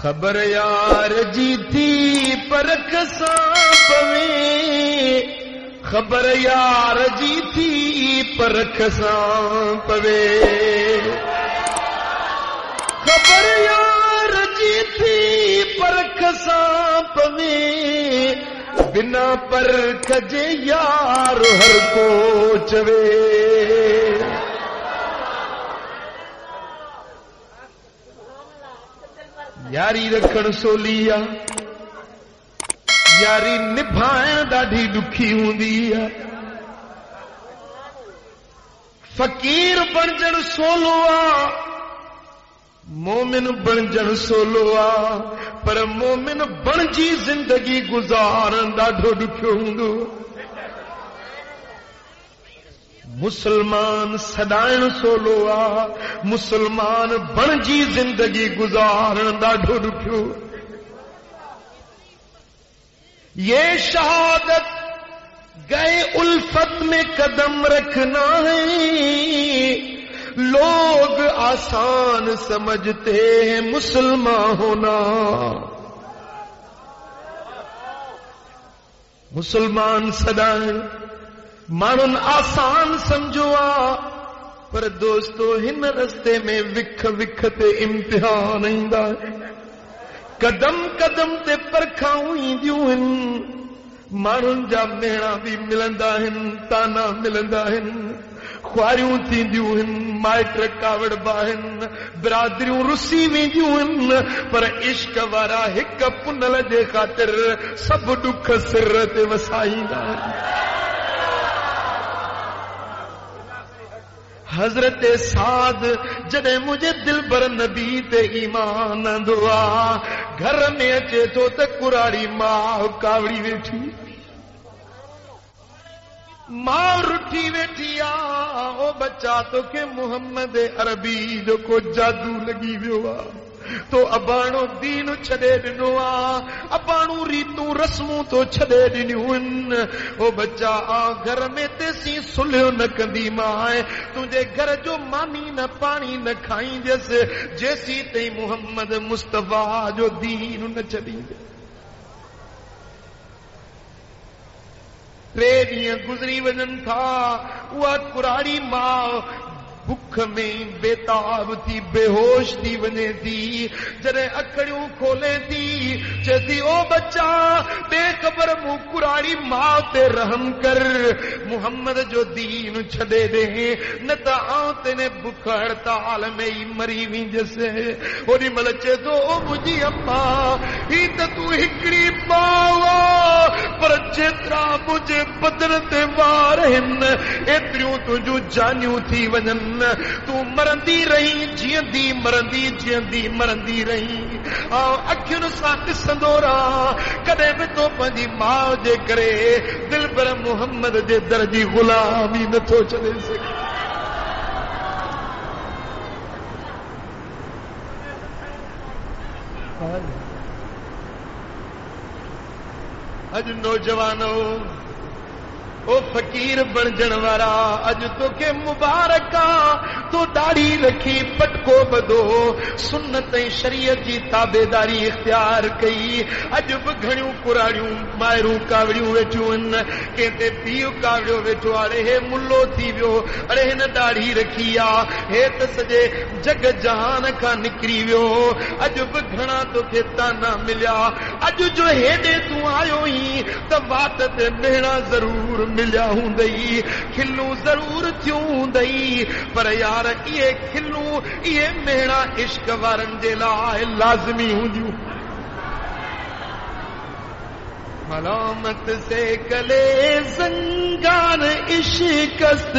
خبر یار جی تھی پرکھ ساں پوے خبر یار جی تھی پرکھ ساں پوے خبر یار جی تھی پرکھ ساں پوے بنا پرکھ جے یار ہر کو چوے یاری رکھن سولی آ یاری نبھائن ڈاڈھی ڈکھی ہوندی ہے فقیر بنجن سولو آ مومن بنجن سولو آ پر مومن بنجی زندگی گزارن ڈاڈھو ڈکھیو ہوندو مسلمان سدائن سولو آ مسلمان بنجی زندگی گزارن ڈاڈھو ڈکھیو یہ شہادت گئے الفت میں قدم رکھنا ہے لوگ آسان سمجھتے ہیں مسلمان ہونا مسلمان سدائیں مانن آسان سمجھو آ پر دوستو ہن رستے میں وکھ وکھ تے امتحان ایندا قدم قدم تے پرکھاؤں ایندیوں ہن مانن جا میڑا بھی ملندا ہن تانا ملندا ہن خواریوں تھیندیوں ہن مائٹ کاوڑ باہن برادریوں رسی ویندیوں ہن پر عشق وارا ہک پنل دے خاطر سب دکھ سر تے وسائیندا حضرت سعد جدے مجھے دل بر نبی تے ایمان دعا گھر میں اچے تو تے کراڑی ماں کاوڑی بیٹھی ماں رٹھی بیٹھی او بچہ تو کہ محمد عربی جو کو جادو لگی ویوا تو ابانو دین چھڑے ڈنو ابانو ریتوں رسموں تو چھڑے ڈنیوں او بچہ گھر میں تیسی سلیو نہ کندی ماں تجھے گھر جو مانی نہ پانی نہ کھائیں جیسی تے محمد مصطفیٰ جو دین نہ چھڑی ٹرے گزری وجن تھا وہ کراڑی ماں بکھ میں بےتاب تھی بے ہوش تھی ونے تھی جڑے اکھڑیوں کھولے تھی چیسی او بچہ بے خبر منہ کراڑی ماں تے رحم کر محمد جو دین چھڑے دے نہ تا آتے نے بکھ ہڑتال میں ہی مری ویں جیسے اوڑی ملچے تو او مجھے اماں ہی تو ہکڑی ماں پر جترا مجھے بدن تے وار ہن ایتریوں تجو جانیوں تھی ونن تو مرندی رہی جیندی مرندی جیندی مرندی رہی اکھیوں ساتھ سندورا کدے بھی تو پنجی ماں جے کرے دل پر محمد جے درجی غلامی نہ تو چلے سکے اج نوجوانوں او فقیر بن جن وارا اج تو کے مبارکا تو داڑھی رکھی پٹکو بدو سنت شریعت جی تابیداری اختیار کئی اج گھڑیوں کراڑیوں مائروں کاوڑیوں ویٹھوں کہتے پیو کاوڑیوں ویٹھو ارے ملو تھی ویو ارے ہن داڑھی رکھی آ ہے تے سجے جگ جہان کا نکری ویو اج گھنا تو کے تانا ملیا اج جو ہیڈے تو آیو ہی تے وات تے مہنا ضرور ملیا ہوں دئی کھلوں ضرور تھیوں دئی پر یار یہ کھلوں یہ میڑا عشق وارن دے لائے لازمی ہوں جو ملامت سے گلے زنگان عشقست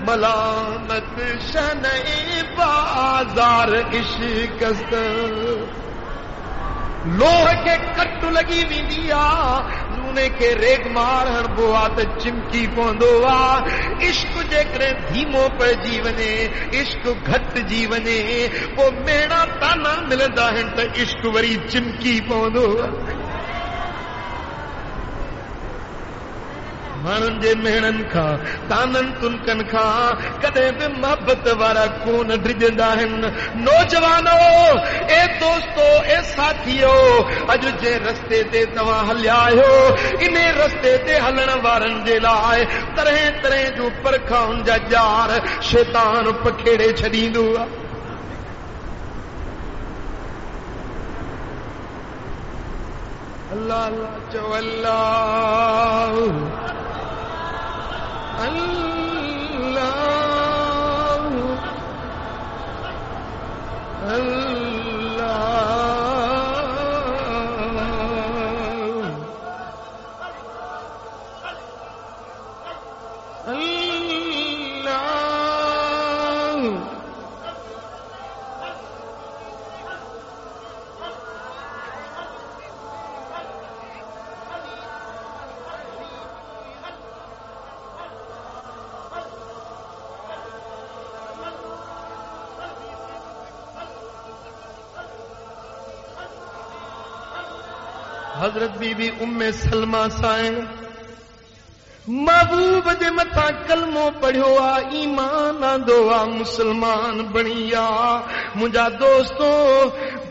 ملامت شنع بازار عشقست لوہ کے کٹ لگی ویندیا نونے کے ریگ مار ہر بوات چمکی پوندو عشق جے کرے دھیمو پہ جیونے عشق گھٹ جیونے وہ میڑا تانا ملدا ہے تا عشق وری چمکی پوندو مانن جے مہنن کھا تانن تنکن کھا کدے بھی محبت وارا کون ڈرجندا ہن نوجوانو اے دوستو اے ساتھیو اج جے رستے تے تواں ہلیا ہو انہیں رستے تے ہلن وارن دے لائے طرح طرح جو پرکھاؤں جا جار شیطان پکھیڑے چھڑیندو اللہ اللہ چو اللہ اللہ حضرت بی بی ام سلمہ سائن محبوب دے متھا کلمو پڑھو ایمان آندو مسلمان بنیا مجھا دوستو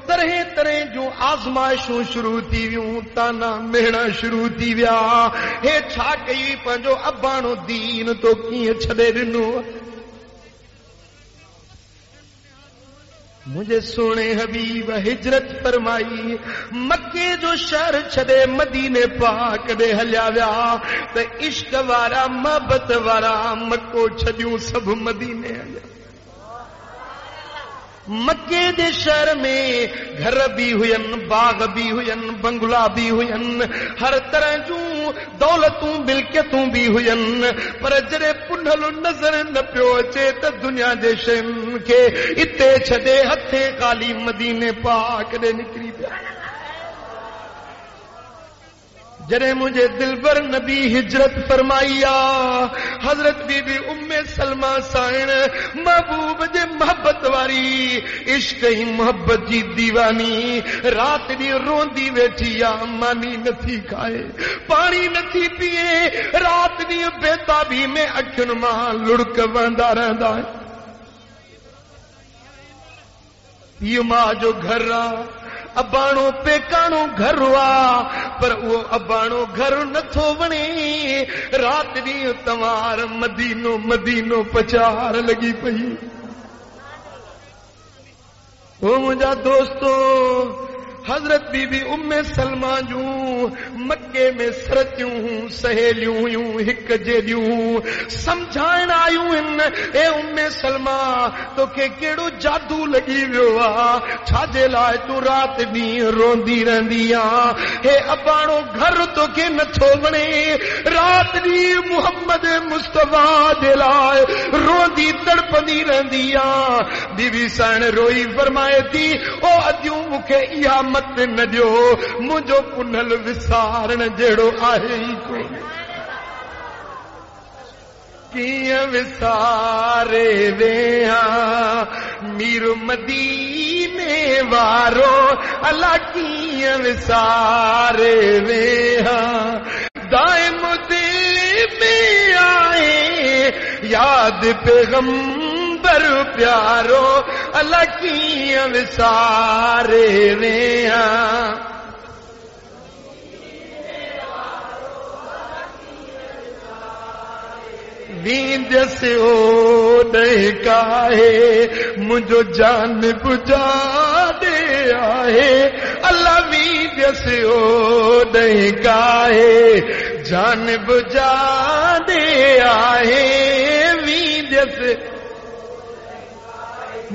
طرح طرح جو آزمائشوں شروع تھی ویوں تانا مہنا شروع تھی ویا ہے چھا کئی پنجو ابانو دین تو کیے چھڑے رنو مجھے سونے حبیب ہجرت فرمائی مکے جو شہر چھڑے مدینے پاک دے ہلیا ویا تے عشق وارا محبت وارا مکو چھڑیوں سب مدینے ہلیا مکے دے شہر میں گھر بھی ہوئن باغ بھی ہوئن بنگلہ بھی ہوئن ہر طرح جو دولتوں ملکیتوں بھی ہوئن پر جڑے پنھل نظر نہ پیو اچے تے دنیا دے شین کے اتے چھڈے ہتھے خالی مدینے پاک دے نکری پیا جرے مجھے دلبر نبی ہجرت فرمائیا حضرت بی بی ام سلمہ سائن محبوب دے محبت واری عشق ہی محبت جی دیوانی رات دی روندی بیٹھی مانی نتھی کھائے پانی نتھی پیے رات دی بےتابی میں اکھن ماں لڑک وندا رہندا ہے یہ ماں جو گھر ابانو پیکانو گھر ہوا پر وہ ابانو گھر نہ تھو بنے رات دی تمار مدینو مدینو پچار لگی پئی او مجھا دوستو حضرت بی بی ام سلمہ جو مکے میں سرتیوں سہیلیوں یوں ہک جیلیوں سمجھائن آیوں ان اے ام سلمہ تو کہ کیڑو جادو لگی ویوا چھاجے لائے تو رات بھی روندی رہندیاں اے ابانو گھر تو کہ نتھو بنے رات بھی محمد مصطفیٰ دے لائے روندی تڑپندی رہندیاں بی بی سائن روئی فرمائے تھی او ادیوں مکھے یا مت نہ دیو مجھو پنھل وسارن جیڑو آئے ہی کو کیاں وسارے ویہاں میر مدینے وارو اللہ کیاں وسارے ویہاں دائم دل میں آئے یاد پیغمبر پیارو اللہ کیاں وسارے ویہاں ویند سے او ڈہکائے مجھو جان بجا دے آئے اللہ ویند سے او ڈہکائے جان بجا دے آئے ویند سے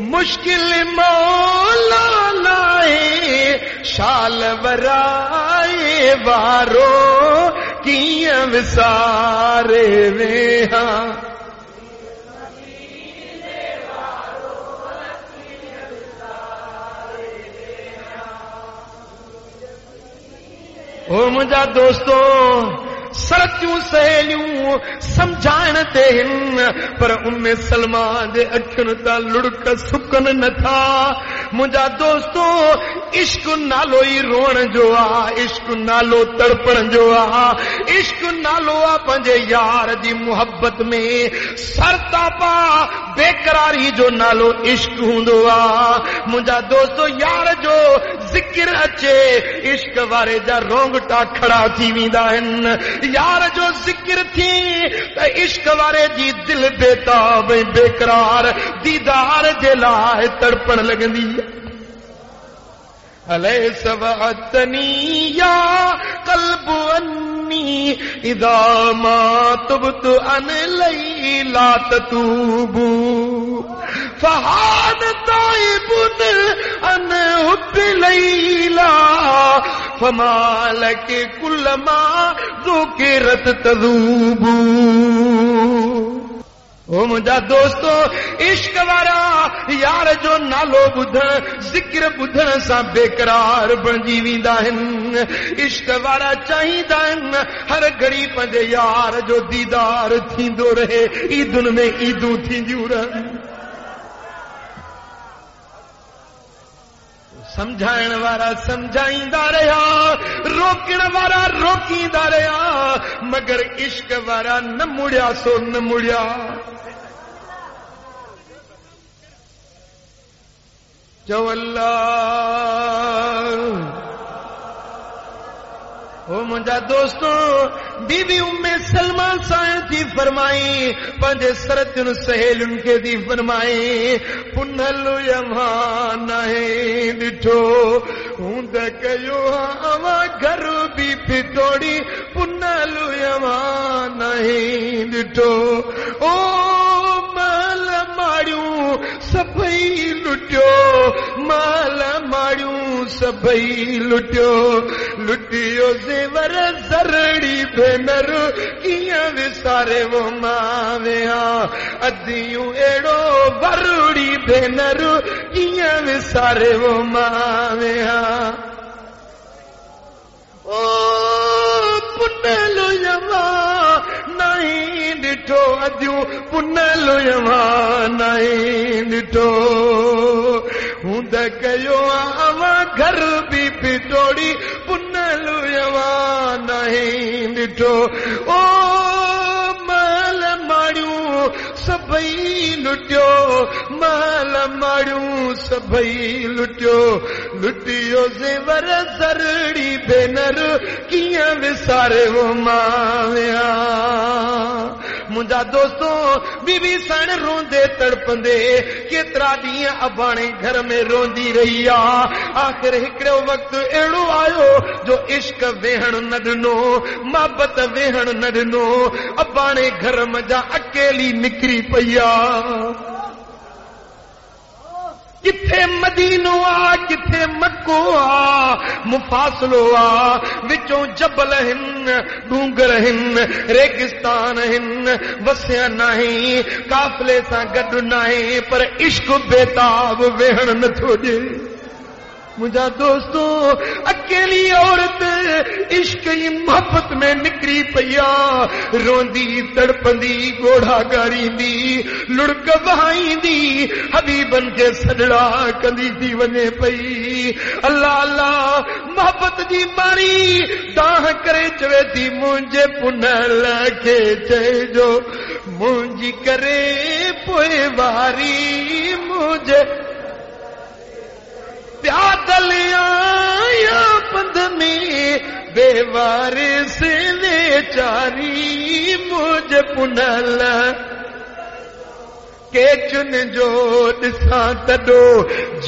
مشکل مولا لائے شال ورائے وارو کیاں وسارے ویہاں او مجھا دوستو سرچوں سہیلیوں سمجھائن تے ہن پر ام سلمہ دے اکھن تا لڑک سکن نہ تھا मुंहिंजा दोस्तो इश्क नालो ई रोण जो आ, इश्क नालो तड़पण जो आ, इश्क नालो आ पंहिंजे यार जी मुहब्बत में सरतापा बेकरारी जो नालो इश्क हूंदो आ। मुंहिंजा दोस्तो यार जो ज़िक्र अचे इश्क वारे जा रोंगटा खड़ा थी वेंदा आहिनि। यार जो ज़िक्र थी त इश्क वारे जी दिल बेताब बेकरार दीदार जे लाइ तड़पण लॻंदी। अलैस वअतनी या क़ल्ब अन्नी इज़ा मा तुब्तु अन लैला ततूबू फहान ताइबुन अन हुब लैला फमा लक कुल्लमा ज़ुकिरत तज़ूबू। ओ मुंहिंजा दोस्तो इश्क वारा यार जो नालो ॿुधण ज़िक्र ॿुधण सां बेकरार बणिजी वेंदा आहिनि। इश्क वारा चाहींदा आहिनि हर घड़ी पंहिंजे यार जो दीदार थींदो रहे, ईदुनि में ईदूं थींदियूं रहनि। समझाइण वारा समझाईंदा रहिया, रोकण वारा रोकींदा रहिया, मगर इश्क वारा न मुड़िया सो न मुड़िया। चओ अल्लाह। ओ मुंहिंजा दोस्तो बीबी उम्मे सलमा साईं थी फरमाई पंहिंजे सरतियुनि सहेलियुनि खे थी फरमाई पुनल यमान ॾिठो हूंद कयो अवां घर बि फितोड़ी पुनल यमान ॾिठो ओ माल माड़ियूं सभई लुटियो, माल माड़ियूं सभई लुटियो, लुटियो ज़ेवर ज़रड़ी भेनर कीअं विसारे वो माविया, अदियूं अहिड़ो वरुड़ी भेनर कीअं विसारे वो माविया। ओ पुनल यमा नहीं ॾिठो अदियूं पुनल यमा नहीं ॾिठो हूंद कयो अवां घर बि फिटोड़ी पुनल यमा नहीं ॾिठो ओ माल माड़ियूं सभई लुटियो, माल माड़ियूं सभई लुटियो, लुटियो ज़ेवर ज़रड़ी भेनर कीअं विसारे वो माविया। मुंहिंजा दोस्तो बीबी साण रोंदे तड़पंदे केतिरा ॾींहं अबाणे घर में रोंदी रही आ। आख़िर हिकिड़ो वक़्तु अहिड़ो आयो जो इश्क वेहण न ॾिनो, मोहबत वेहण न ॾिनो, अबाणे घर मजा अकेली निकिरी पई आ। किथे मदीनो आ किथे मक्को आ, मुफासिलो आ, विचों जबल हिन डूंगर हिन रेगिस्तान हिन, वसिया नाहे काफ़िले सां गॾु नाहे पर इश्क बेताब वेहण नथो ॾे। मुंहिंजा दोस्तो अकेली औरत इश्क जी मोहब्बत में निकिरी पई आ, रोंदी तड़पंदी ॻोढ़ा ॻारींदी लुड़क वहाईंदी हबीबनि खे सॾड़ा कंदी थी वञे पई। अल्लाह अल्लाह मोहब्बत जी बाणी दाह करे चवे थी मुंहिंजे पुनल खे चइजो मुंहिंजी करे पोइ वारी मुंहिंजे प्यादल आया पंध में बेवारिस वेचारी मुंहिंजे पुनल के चुन जो ॾिसां तॾो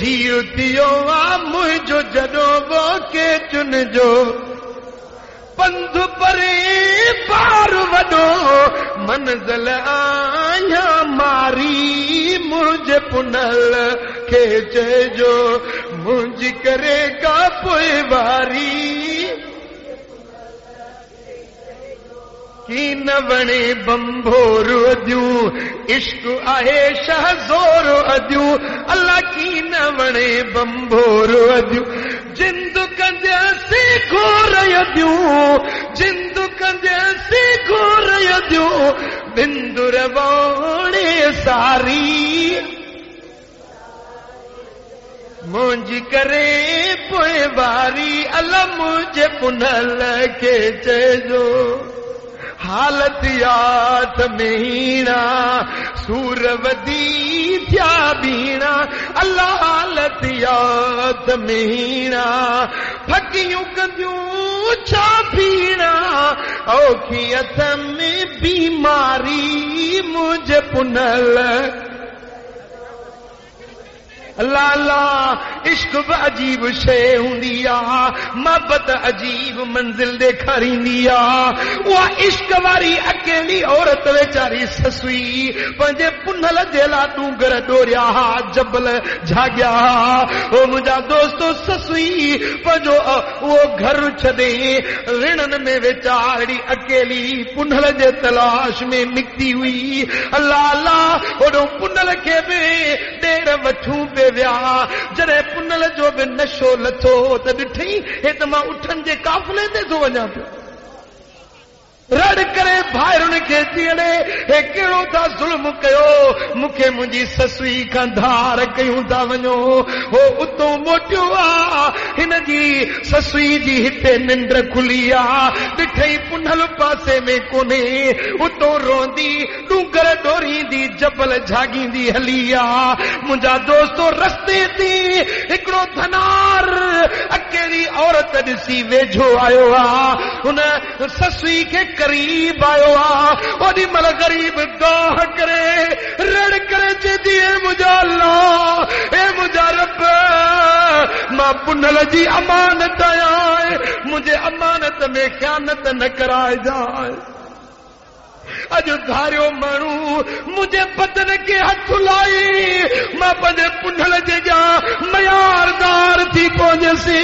जीउ थियो आ मुंहिंजो जॾो वो के चुन जो पंध परे पार वॾो मंज़िल आया मारी मुंहिंजे पुनल खे चइजो मुंहिंजी करे का पोइ वारी की न वणे बंभोर अदियूं इश्क आहे शहज़ोर अदियूं अल्लाह की न वणे बंभोर अदियूं जिंदु कंदसि घोर अदियूं जिंदु कंदसि घोर अदियूं बिंदुर वणे सारी मुंहिंजी करे पोइ वारी अला मुंहिंजे पुनल खे चइजो हालत याद में हीणा सूर वधी थिया बीणा अल्लाह हालत याद में हीणा फकियूं कंदियूं छा बीणा औखी हथ में बीमारी मुंहिंजे पुनल अल्लाह अल्लाह इश्क बि अजीब शइ हूंदी आहे मोहबत अजीब मंज़िल ॾेखारींदी आहे उहा इश्क वारी अकेली औरत वीचारी ससुई पंहिंजे पुनल जे लाइ डूंगर डोरिया हा जबल जाॻिया ओ मुंहिंजा दोस्तो ससुई पंहिंजो उहो घर छॾे रिणनि में वीचारी अकेली पुनल जे तलाश में निकिती हुई अल्लाह अल्लाह ओॾो पुनल खे बि ॾेर वठूं पे विया जॾहिं पुनल जो बि नशो लथो त ॾिठई हे त मां उठनि जे काफ़िले ते थो वञा पियो रड़ करे भाइरुनि खे थी अड़े हे कहिड़ो था ज़ुल्म कयो मूंखे मुंहिंजी ससुई खां धार कयूं था वञो हो उतो मोटियो आहे हिन जी ससुई जी हिते निंड खुली आहे ॾिठई पुनल पासे में कोन्हे उतो रोंदी डूंगर डोरींदी जबल झागींदी हली आहे मुंहिंजा दोस्तो रस्ते ते हिकिड़ो धनार अकेली औरत ॾिसी वेझो आयो आहे हुन ससुई खे करीब आयो आहे ओॾी महिल ग़रीब गाह करे रड़ करे चईंदी हे मुंहिंजा अल्लाह हे मुंहिंजा रब मां पुनल जी अमानत आहियां मुंहिंजे अमानत में ख़यानत न कराइजांइ अॼु धारियो माण्हू मुंहिंजे बदन खे हथ लाई मां पंहिंजे पुनल जे मयारदार थी पहुचसि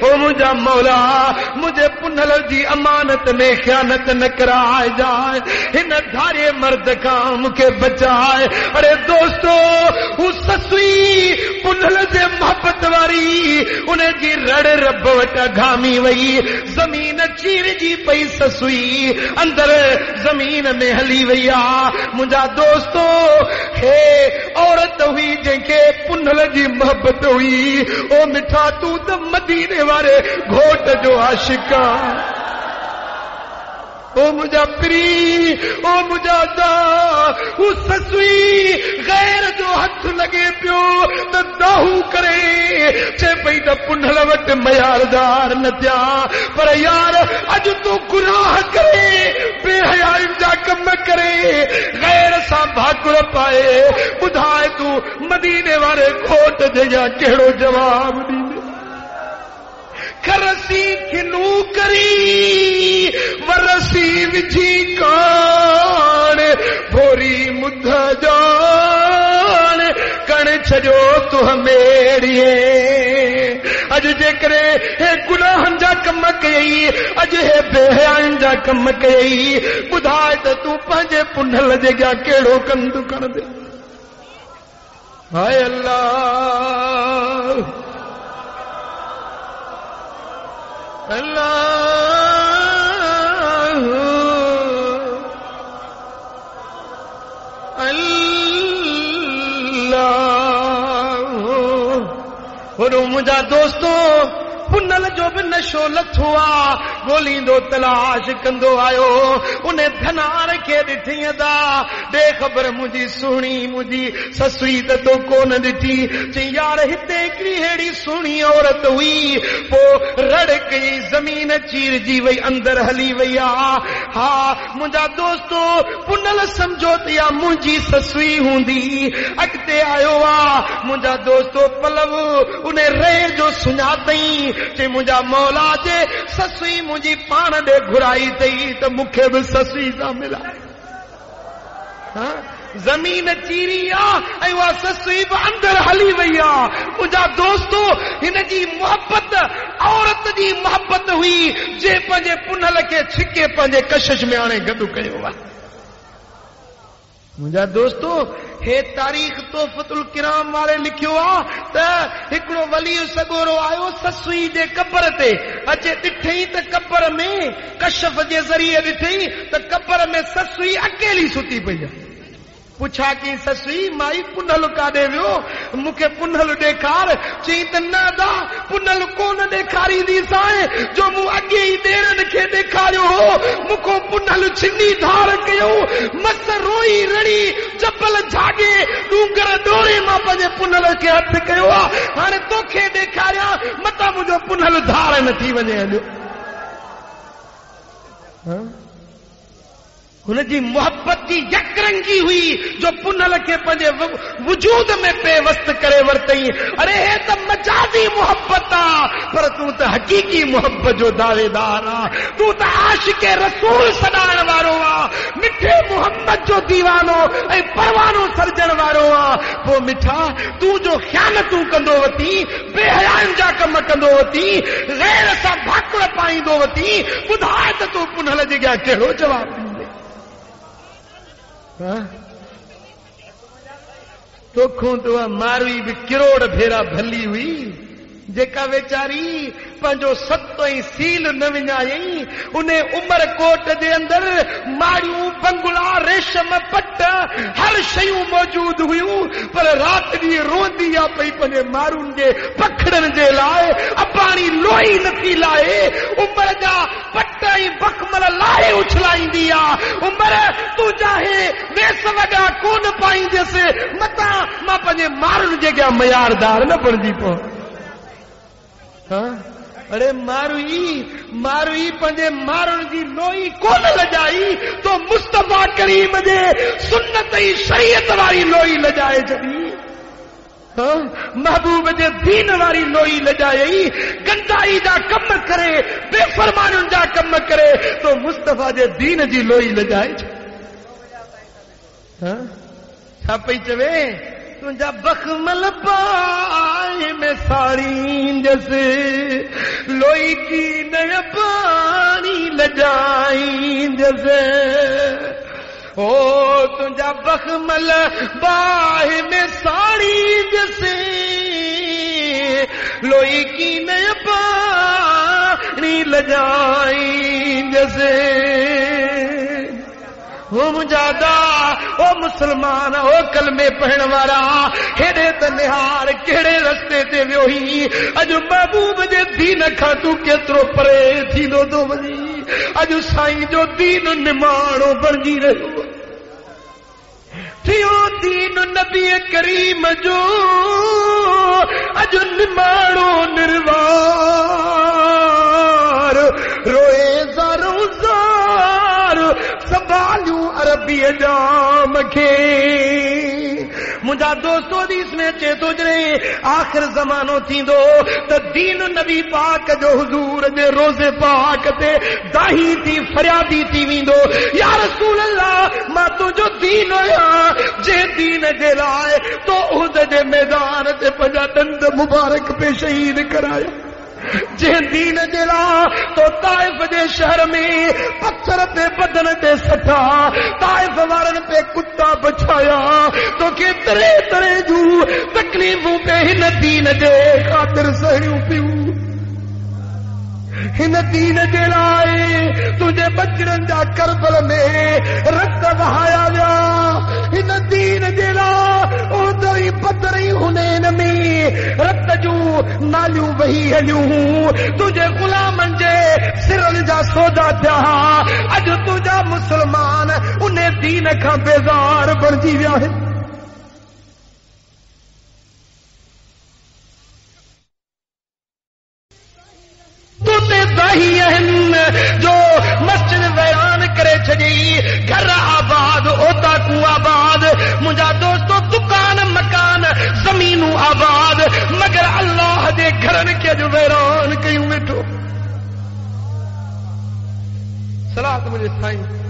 ओ मुंहिंजा मौला मुंहिंजे पुनल जी अमानत में ख़यानत न कराइजांइ हिन धारे मर्द खां मूंखे बचाए अरे दोस्तो हू ससुई पुनल जे मोहबत वारी उन जी रड़ रब वटि घामी वई ज़मीन चीरजी पई ससुई अंदर ज़मीन में हली वई आहे मुंहिंजा दोस्तो हे औरत हुई जंहिंखे पुनल जी मोहबत हुई ओ मिठा तूं त मदीने वारे घोट जो आशिक़ आहे ओ मुंहिंजा पीरी ओ मुंहिंजा दा हू ससुई गैर जो हथ लॻे पियो त दाहू करे चए पई त पुनल वटि मयारदार न थिया पर यार अॼु तूं गुनाह करे बेहयाई जा कम करे गैर सां भाकुर पाए ॿुधाए तूं मदीने वारे घोट जे कहिड़ो जवाब ॾींदे करसी खिनू करी वरसी विझी कान भोरी मुध जान कण छॾियो तूं मेड़िए अॼु जेकरे हे गुनाहनि जा कम कयई अॼु हे बेहयानि जा कम कयई ॿुधाए त तूं पंहिंजे पुनल जे कहिड़ो कंदु कंदे हाय अल्लाह अल्लाह अल्लाह और मुंहिंजा दोस्तो पुनल जो बि नशो लथो आहे ॻोल्हींदो तलाश कंदो आयो उन धनार खे ॾिठी अदा ॾे ख़बर मुंहिंजी सुहिणी मुंहिंजी ससुई त तो कोन ॾिठी चई यार हिते हिकिड़ी अहिड़ी सुहिणी औरत हुई पोइ रड़ कई ज़मीन चीरजी वई अंदर हली वई आहे हा मुंहिंजा दोस्तो पुनल सम्झो त इहा मुंहिंजी ससुई हूंदी अॻिते आयो आहे मुंहिंजा दोस्तो पलव उन रे जो सुञातई चई मुंहिंजा मौला जे ससुई मुंहिंजी पाण ॾे घुराई अथई त मूंखे बि ससुई सां मिलाए ज़मीन चीरी आहे ऐं उहा ससुई बि अंदर हली वई आहे मुंहिंजा दोस्तो हिन जी मोहबत औरत जी मोहबत हुई जे पंहिंजे पुनल खे छिके पंहिंजे कशिश में हाणे गॾु कयो आहे मुंहिंजा दोस्तो हे तारीख़ तोहफ़तुल किराम वारे लिखियो आहे त हिकिड़ो वली सगोरो आयो ससुई जे कबर ते अचे ॾिठई त कबर में कशफ जे ज़रिए ॾिठई त कबर में ससुई अकेली सुती पई आहे पुछा की ससुई माई पुनल काॾे वियो मूंखे पुनल ॾेखार चई त न दा पुनल कोन ॾेखारींदी साए जो मूं अॻे ई ॾेरनि खे ॾेखारियो हो मूंखो पुनल छिनी धार कयो मस रोई रड़ी चपल झागे डूंगर डोरे मां पंहिंजे पुनल खे हथ कयो आहे हाणे तोखे ॾेखारियां मतां मुंहिंजो पुनल धार न थी वञे अॼु हुनजी मोहब्बत जी यकरंगी हुई जो पुनल खे पंहिंजे वजूद में पेवस्त करे वरतई अरे हे त मजाजी मोहब्बत आहे पर तूं त हक़ीक़ी मोहब्बत जो दावेदार आहे तूं त आशिक़ रसूल सॾाइण वारो आहे मिठे मोहम्मद जो दीवानो ऐं परवानो सर्जण वारो आहे पोइ मिठा तूं जो ख़यानतूं कंदो वती बेहयानि जा कम कंदो वती गैर सां भाकुड़ पाईंदो वती ॿुधाए त तूं पुनल जे अॻियां कहिड़ो जवाबु तोखूं तो मारवी भी किरोड़ भेरा भली हुई जेका वेचारी पंहिंजो सतो ई सील न विञायई उन उमर कोट जे अंदर माड़ियूं बंगला रेशम पट हर शयूं मौजूद हुयूं पर रात ॾींहुं रोंदी आहे पई पंहिंजे मारुनि जे पखड़न जे लाइ अबाणी लोही नथी लाहे उमर जा पट ऐं बखमल लाहे उछलाईंदी आहे उमर तूं चाहे वेस वॾा कोन पाईंदसि मतां मां पंहिंजे मारुनि जे अॻियां मयारदार न बणिजी पओ अरे मारुई पंहिंजे मारुनि जी लोही कोन लॼाई तो मुस्तफा करीम जे सुन्नत ऐं शरीयत वारी लोही लॼाए छॾी महबूब जे दीन वारी लोही लॼाई गंदाई जा कम करे बेफरमानियुनि जा कम करे तो मुस्तफा जे दीन जी लोही लॼाए छा पई चवे तुंहिंजा बखमल पाए में साड़ी जैसे लोई की नय पानी लजाई जैसे ओ तुंहिंजा बखमल बाहे में साड़ी जैसे लोई की नय पानी लजाई जैसे ओ मुजादा ओ मुसलमान ओ कलमे पढ़ण वारा हेॾे त निहार कहिड़े रस्ते ते वियो ही अॼु महबूब जे दीन खां तूं केतिरो परे थींदो थो वञी अॼु साईं जो दीन निमाणो बणिजी रहियो थियो दीन नबी करीम जो अॼु निमाणो निर्वार रोए ज़ारो ज़ार संभालियूं अरबीअ जाम खे मुंहिंजा दोस्तो हदीस में अचे थो जॾहिं आख़िर ज़मानो थींदो त दीन नबी पाक जो हुज़ूर जे रोज़े पाक ते दाही थी फरियादी थी वेंदो या रसूल अल्लाह मां तुंहिंजो दीन आहियां जे दीन जे लाइ तो उहद जे मैदान ते पंहिंजा ॾंद मुबारक पे शहीद कराया जंहिं दीन जे लाइ तो ताइफ़ जे शहर में पत्थर ते बदन ते सटा ताइफ़ वारनि पे कुत्ता बछाया तोखे तरह तरह जूं तकलीफ़ूं पे हिन दीन जे ख़ातिर सहिणियूं पियूं हिन दीन जे लाइ तुंहिंजे बचड़नि जा करबल में रत वहाया विया हिन दीन जे लाइ ओदरी बदरी हुनैन में रत जूं नालियूं वही हलियूं तुंहिंजे गुलामनि जे सिरनि जा सौदा थिया अॼु तुंहिंजा मुसलमान उन दीन खां बेज़ार बणिजी विया आहिनि जो मस्जिद वैरान करे छॾी घर आबाद ओता कू आबाद मुंहिंजा दोस्तो दुकान मकान ज़मीनूं आबाद मगर अल्लाह जे घरनि खे अॼु वैरान कयूं वेठो सलात मुंहिंजे साईं